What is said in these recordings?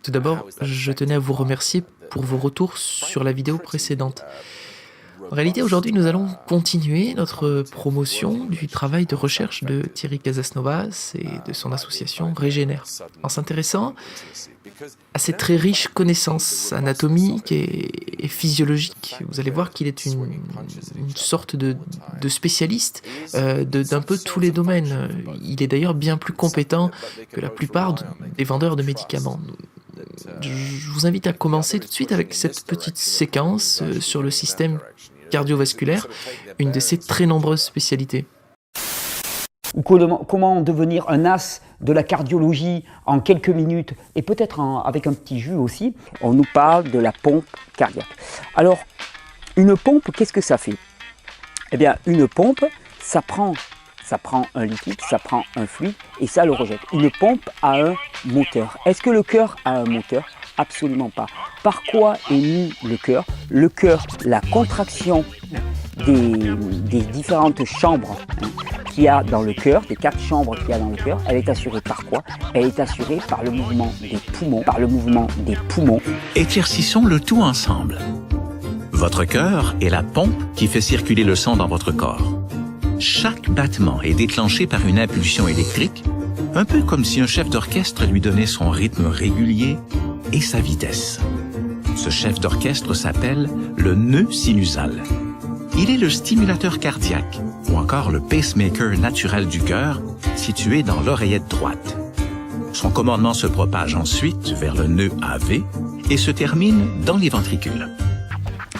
Tout d'abord, je tenais à vous remercier pour vos retours sur la vidéo précédente. En réalité, aujourd'hui, nous allons continuer notre promotion du travail de recherche de Thierry Casasnovas et de son association Régénère, en s'intéressant à ces très riches connaissances anatomiques et physiologiques. Vous allez voir qu'il est une sorte de spécialiste d'un peu tous les domaines. Il est d'ailleurs bien plus compétent que la plupart des vendeurs de médicaments. Je vous invite à commencer tout de suite avec cette petite séquence sur le système cardiovasculaire, une de ses très nombreuses spécialités. Ou comment devenir un as de la cardiologie en quelques minutes et peut-être avec un petit jus aussi. On nous parle de la pompe cardiaque. Alors, une pompe, qu'est-ce que ça fait? Eh bien, une pompe, ça prend un liquide, ça prend un fluide et ça le rejette. Une pompe a un moteur. Est-ce que le cœur a un moteur? Absolument pas. Par quoi est mis le cœur? Le cœur, la contraction des différentes chambres qu'il y a dans le cœur, des 4 chambres qu'il y a dans le cœur, elle est assurée par quoi? Elle est assurée par le mouvement des poumons. Éclaircissons le tout ensemble. Votre cœur est la pompe qui fait circuler le sang dans votre corps. Chaque battement est déclenché par une impulsion électrique, un peu comme si un chef d'orchestre lui donnait son rythme régulier et sa vitesse. Ce chef d'orchestre s'appelle le nœud sinusal. Il est le stimulateur cardiaque ou encore le pacemaker naturel du cœur situé dans l'oreillette droite. Son commandement se propage ensuite vers le nœud AV et se termine dans les ventricules.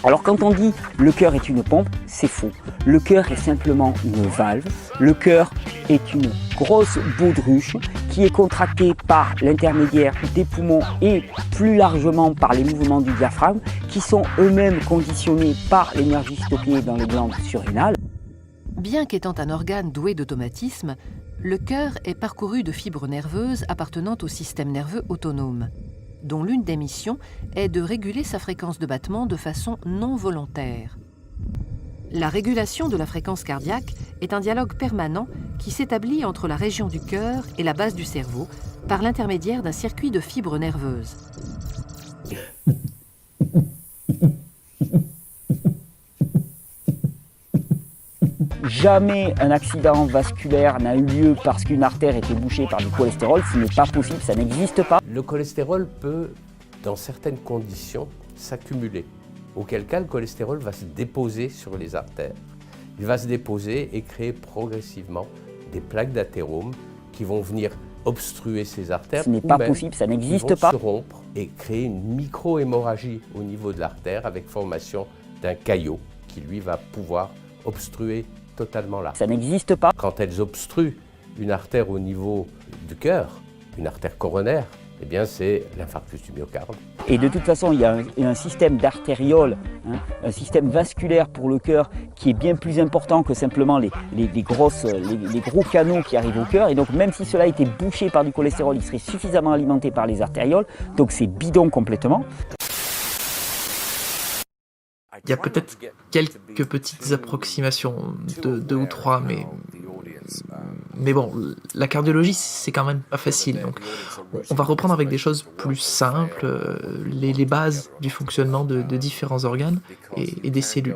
Alors quand on dit le cœur est une pompe, c'est faux. Le cœur est simplement une valve. Le cœur est une grosse baudruche qui est contractée par l'intermédiaire des poumons et plus largement par les mouvements du diaphragme qui sont eux-mêmes conditionnés par l'énergie stockée dans les glandes surrénales. Bien qu'étant un organe doué d'automatisme, le cœur est parcouru de fibres nerveuses appartenant au système nerveux autonome, dont l'une des missions est de réguler sa fréquence de battement de façon non volontaire. La régulation de la fréquence cardiaque est un dialogue permanent qui s'établit entre la région du cœur et la base du cerveau par l'intermédiaire d'un circuit de fibres nerveuses. Jamais un accident vasculaire n'a eu lieu parce qu'une artère était bouchée par du cholestérol. Ce n'est pas possible, ça n'existe pas. Le cholestérol peut, dans certaines conditions, s'accumuler. Auquel cas, le cholestérol va se déposer sur les artères. Il va se déposer et créer progressivement des plaques d'athérome qui vont venir obstruer ces artères. Ce n'est pas possible, ça n'existe pas. Se rompre et créer une micro-hémorragie au niveau de l'artère avec formation d'un caillot qui, lui, va pouvoir obstruer totalement l'artère. Ça n'existe pas. Quand elles obstruent une artère au niveau du cœur, une artère coronaire, eh bien c'est l'infarctus du myocarde. Et de toute façon, il y a un système d'artérioles, un système vasculaire pour le cœur qui est bien plus important que simplement les gros canaux qui arrivent au cœur. Et donc même si cela était bouché par du cholestérol, il serait suffisamment alimenté par les artérioles. Donc c'est bidon complètement. Il y a peut-être quelques petites approximations, deux ou trois, mais bon, la cardiologie, c'est quand même pas facile. Donc, on va reprendre avec des choses plus simples, les bases du fonctionnement de différents organes et des cellules.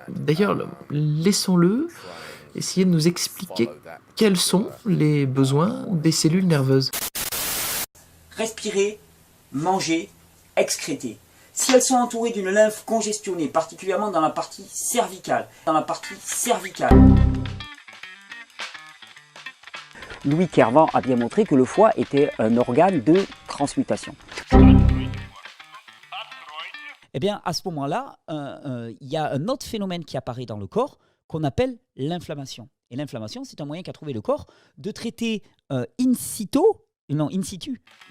D'ailleurs, laissons-le essayer de nous expliquer quels sont les besoins des cellules nerveuses. Respirer, manger, excréter. Si elles sont entourées d'une lymphe congestionnée, particulièrement dans la partie cervicale, Louis Kervant a bien montré que le foie était un organe de transmutation. Eh bien, à ce moment-là, il y a un autre phénomène qui apparaît dans le corps qu'on appelle l'inflammation. Et l'inflammation, c'est un moyen qu'a trouvé le corps de traiter in situ, in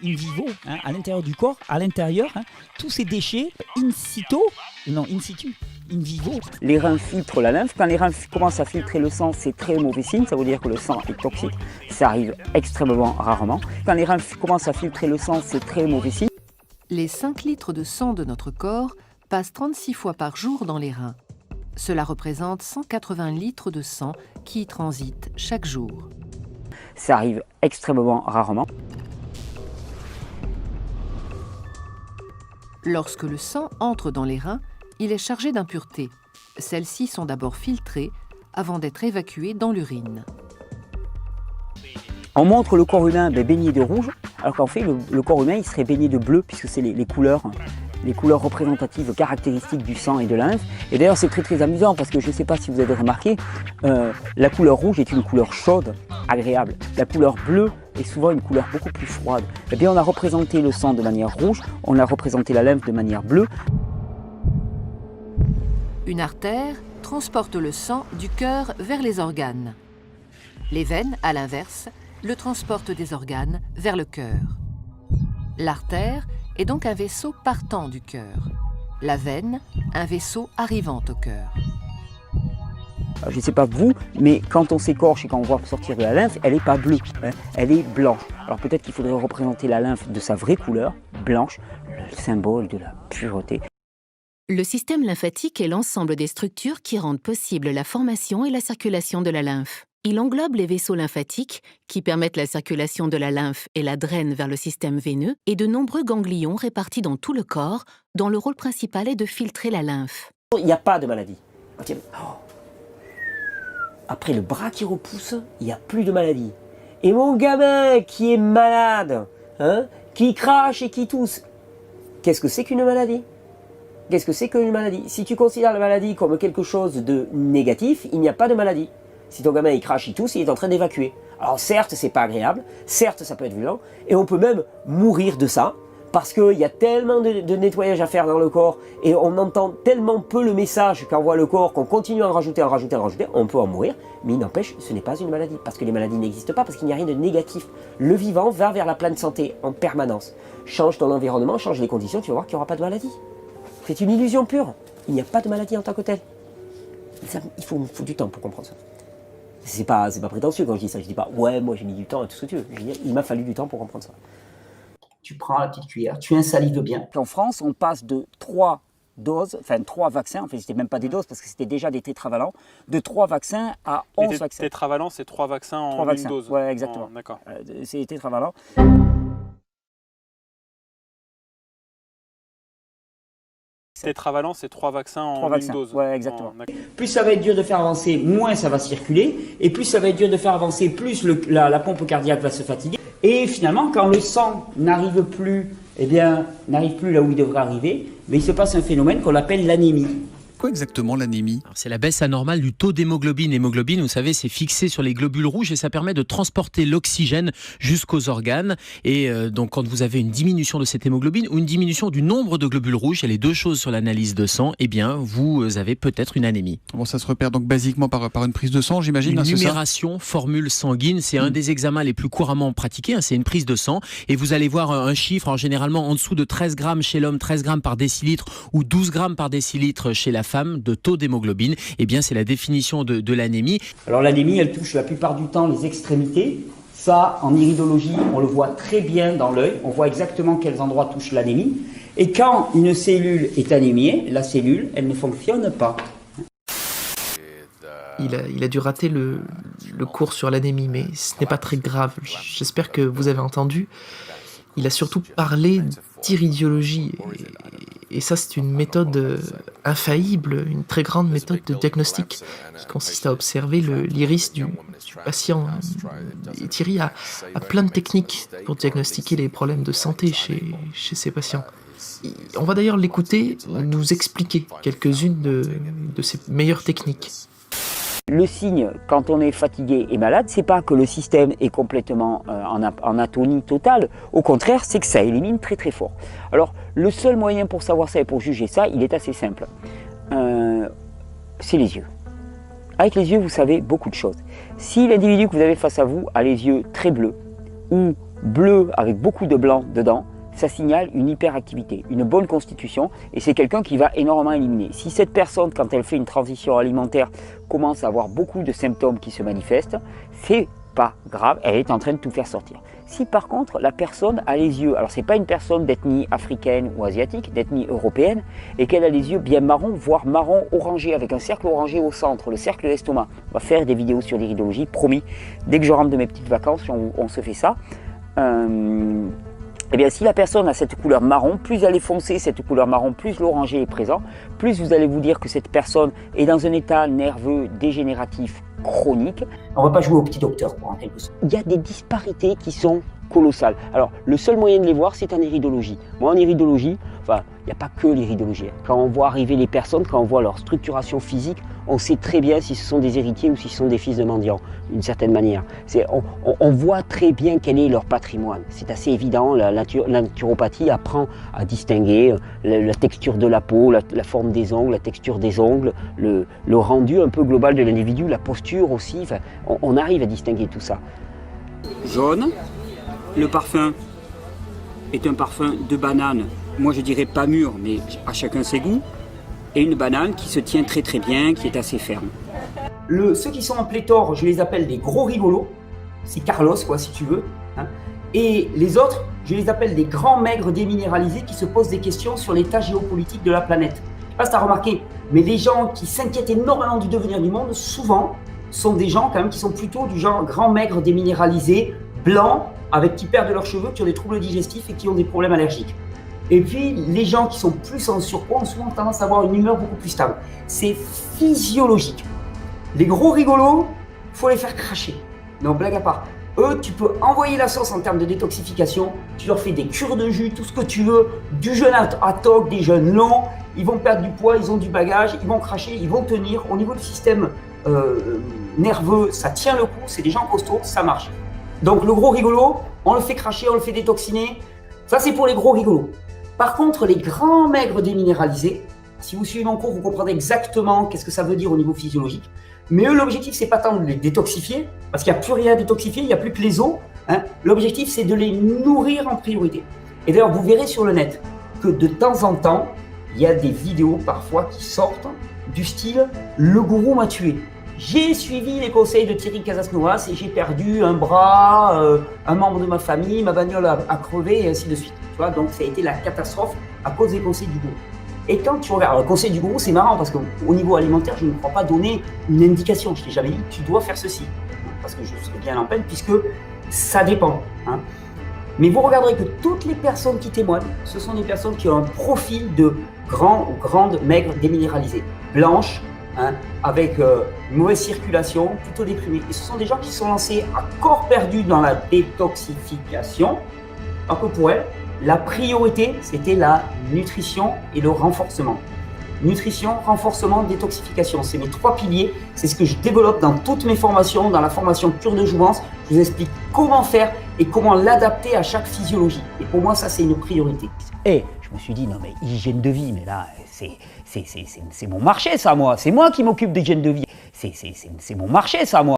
vivo, à l'intérieur du corps, à l'intérieur, tous ces déchets in vivo. Les reins filtrent la lymphe. Quand les reins commencent à filtrer le sang, c'est très mauvais signe. Ça veut dire que le sang est toxique. Ça arrive extrêmement rarement. Quand les reins commencent à filtrer le sang, c'est très mauvais signe. Les 5 litres de sang de notre corps passent 36 fois par jour dans les reins. Cela représente 180 litres de sang qui y transitent chaque jour. Ça arrive extrêmement rarement. Lorsque le sang entre dans les reins, il est chargé d'impuretés. Celles-ci sont d'abord filtrées avant d'être évacuées dans l'urine. On montre le corps humain baigné de rouge, alors qu'en fait le corps humain il serait baigné de bleu, puisque c'est les couleurs représentatives caractéristiques du sang et de la lymphe. Et d'ailleurs c'est très amusant, parce que je ne sais pas si vous avez remarqué, la couleur rouge est une couleur chaude, agréable. La couleur bleue est souvent une couleur beaucoup plus froide. Eh bien on a représenté le sang de manière rouge, on a représenté la lymphe de manière bleue. Une artère transporte le sang du cœur vers les organes. Les veines, à l'inverse, le transportent des organes vers le cœur. L'artère est donc un vaisseau partant du cœur. La veine, un vaisseau arrivant au cœur. Je ne sais pas vous, mais quand on s'écorche et quand on voit sortir de la lymphe, elle n'est pas bleue, hein, elle est blanche. Alors peut-être qu'il faudrait représenter la lymphe de sa vraie couleur, blanche, le symbole de la pureté. Le système lymphatique est l'ensemble des structures qui rendent possible la formation et la circulation de la lymphe. Il englobe les vaisseaux lymphatiques, qui permettent la circulation de la lymphe et la drainent vers le système veineux, et de nombreux ganglions répartis dans tout le corps, dont le rôle principal est de filtrer la lymphe. Il n'y a pas de maladie. Après le bras qui repousse, il n'y a plus de maladie. Et mon gamin qui est malade, hein, qui crache et qui tousse, qu'est-ce que c'est qu'une maladie ? Qu'est-ce que c'est qu'une maladie ? Si tu considères la maladie comme quelque chose de négatif, il n'y a pas de maladie. Si ton gamin il crache, il tousse, il est en train d'évacuer. Alors certes, c'est pas agréable, certes, ça peut être violent, et on peut même mourir de ça, parce qu'il y a tellement de nettoyage à faire dans le corps, et on entend tellement peu le message qu'envoie le corps, qu'on continue à en rajouter, on peut en mourir, mais il n'empêche, ce n'est pas une maladie, parce que les maladies n'existent pas, parce qu'il n'y a rien de négatif. Le vivant va vers la pleine santé en permanence. Change ton environnement, change les conditions, tu vas voir qu'il n'y aura pas de maladie. C'est une illusion pure. Il n'y a pas de maladie en tant que telle. Il faut du temps pour comprendre ça. C'est pas prétentieux quand je dis ça. Je dis pas, ouais, moi j'ai mis du temps et tout ce que tu veux. Je dis, il m'a fallu du temps pour comprendre ça. Tu prends la petite cuillère, tu insalives bien. En France, on passe de 3 vaccins, en fait, c'était même pas des doses parce que c'était déjà des tétravalents, de 3 vaccins à 11 vaccins. Tétravalents, c'est 3 vaccins en 3 une dose. Ouais, exactement. D'accord. C'est tétravalents. Tétravalent, c'est 3 vaccins en une dose. Ouais, exactement. Plus ça va être dur de faire avancer, moins ça va circuler. Et plus ça va être dur de faire avancer, plus la pompe cardiaque va se fatiguer. Et finalement, quand le sang n'arrive plus là où il devrait arriver, mais il se passe un phénomène qu'on appelle l'anémie. Quoi exactement l'anémie ? C'est la baisse anormale du taux d'hémoglobine. L'hémoglobine, vous savez, c'est fixé sur les globules rouges et ça permet de transporter l'oxygène jusqu'aux organes. Et donc, quand vous avez une diminution de cette hémoglobine ou une diminution du nombre de globules rouges, il y a les deux choses sur l'analyse de sang, eh bien, vous avez peut-être une anémie. Bon, ça se repère donc basiquement par une prise de sang, j'imagine. Une numération, formule sanguine, c'est un des examens les plus couramment pratiqués. C'est une prise de sang et vous allez voir un chiffre, généralement en dessous de 13 grammes chez l'homme, 13 grammes par décilitre ou 12 grammes par décilitre chez la femme de taux d'hémoglobine. Eh bien, c'est la définition de l'anémie. Alors l'anémie, elle touche la plupart du temps les extrémités. Ça, en iridologie, on le voit très bien dans l'œil. On voit exactement quels endroits touchent l'anémie. Et quand une cellule est anémiée, la cellule, elle ne fonctionne pas. Il a dû rater le cours sur l'anémie, mais ce n'est pas très grave. J'espère que vous avez entendu. Il a surtout parlé d'iridiologie. Et ça, c'est une méthode infaillible, une très grande méthode de diagnostic qui consiste à observer l'iris du patient. Et Thierry a plein de techniques pour diagnostiquer les problèmes de santé chez ses patients. On va d'ailleurs l'écouter nous expliquer quelques-unes de ses meilleures techniques. Le signe, quand on est fatigué et malade, c'est pas que le système est complètement en atonie totale. Au contraire, c'est que ça élimine très très fort. Alors, le seul moyen pour savoir ça et pour juger ça, il est assez simple. C'est les yeux. Avec les yeux, vous savez beaucoup de choses. Si l'individu que vous avez face à vous a les yeux très bleus ou bleus avec beaucoup de blanc dedans, ça signale une hyperactivité, une bonne constitution, et c'est quelqu'un qui va énormément éliminer. Si cette personne, quand elle fait une transition alimentaire, commence à avoir beaucoup de symptômes qui se manifestent, c'est pas grave, elle est en train de tout faire sortir. Si par contre la personne a les yeux, alors c'est pas une personne d'ethnie africaine ou asiatique, d'ethnie européenne, et qu'elle a les yeux bien marron, voire marron orangé, avec un cercle orangé au centre, le cercle de l'estomac. On va faire des vidéos sur l'iridologie, promis, dès que je rentre de mes petites vacances, on se fait ça. Eh bien, si la personne a cette couleur marron, plus elle est foncée, cette couleur marron, plus l'orangé est présent, plus vous allez vous dire que cette personne est dans un état nerveux dégénératif chronique. On ne va pas jouer au petit docteur pour en quelque sorte. Il y a des disparités qui sont colossales. Alors, le seul moyen de les voir, c'est en iridologie. Moi, en iridologie, enfin, il n'y a pas que l'iridologie. Quand on voit arriver les personnes, quand on voit leur structuration physique, on sait très bien si ce sont des héritiers ou si ce sont des fils de mendiants, d'une certaine manière. On voit très bien quel est leur patrimoine. C'est assez évident, la naturopathie apprend à distinguer la texture de la peau, la forme des ongles, la texture des ongles, le rendu un peu global de l'individu, la posture aussi. Enfin, on arrive à distinguer tout ça. Jaune, le parfum est un parfum de banane. Moi je dirais pas mûr, mais à chacun ses goûts. Et une banane qui se tient très très bien, qui est assez ferme. Ceux qui sont en pléthore, je les appelle des gros rigolos. C'est Carlos, quoi, si tu veux. Hein. Et les autres, je les appelle des grands maigres déminéralisés qui se posent des questions sur l'état géopolitique de la planète. Je ne sais pas si tu as remarqué, mais les gens qui s'inquiètent énormément du devenir du monde, souvent, sont des gens quand même qui sont plutôt du genre grands maigres déminéralisés, blancs, qui perdent leurs cheveux, qui ont des troubles digestifs et qui ont des problèmes allergiques. Et puis, les gens qui sont plus en surpoids ont souvent tendance à avoir une humeur beaucoup plus stable. C'est physiologique. Les gros rigolos, il faut les faire cracher. Non, blague à part. Eux, tu peux envoyer la sauce en termes de détoxification. Tu leur fais des cures de jus, tout ce que tu veux, du jeûne à toc, des jeûnes longs. Ils vont perdre du poids, ils ont du bagage, ils vont cracher, ils vont tenir. Au niveau du système nerveux, ça tient le coup. C'est des gens costauds, ça marche. Donc, le gros rigolo, on le fait cracher, on le fait détoxiner. Ça, c'est pour les gros rigolos. Par contre, les grands maigres déminéralisés, si vous suivez mon cours, vous comprendrez exactement qu'est-ce que ça veut dire au niveau physiologique. Mais eux, l'objectif, c'est pas tant de les détoxifier, parce qu'il n'y a plus rien à détoxifier, il n'y a plus que les os. Hein. L'objectif, c'est de les nourrir en priorité. Et d'ailleurs, vous verrez sur le net que de temps en temps, il y a des vidéos parfois qui sortent du style « Le gourou m'a tué ». J'ai suivi les conseils de Thierry Casasnovas et j'ai perdu un bras, un membre de ma famille, ma bagnole a crevé et ainsi de suite. Tu vois, donc ça a été la catastrophe à cause des conseils du gourou. Et quand tu regardes, alors, le conseil du gourou, c'est marrant parce qu'au niveau alimentaire, je ne crois pas donner une indication. Je t'ai jamais dit, tu dois faire ceci. Parce que je serais bien en peine puisque ça dépend. Hein. Mais vous regarderez que toutes les personnes qui témoignent, ce sont des personnes qui ont un profil de grand ou grande maigre déminéralisée, blanche, hein, avec une mauvaise circulation, plutôt déprimée. Et ce sont des gens qui sont lancés à corps perdu dans la détoxification, alors que pour elles, la priorité, c'était la nutrition et le renforcement. Nutrition, renforcement, détoxification, c'est mes 3 piliers. C'est ce que je développe dans toutes mes formations, dans la formation Cure de Jouvence. Je vous explique comment faire et comment l'adapter à chaque physiologie. Et pour moi, ça, c'est une priorité. Et je me suis dit, non mais hygiène de vie, mais là, c'est mon marché, ça, moi. C'est moi qui m'occupe d'hygiène de vie. C'est mon marché, ça, moi.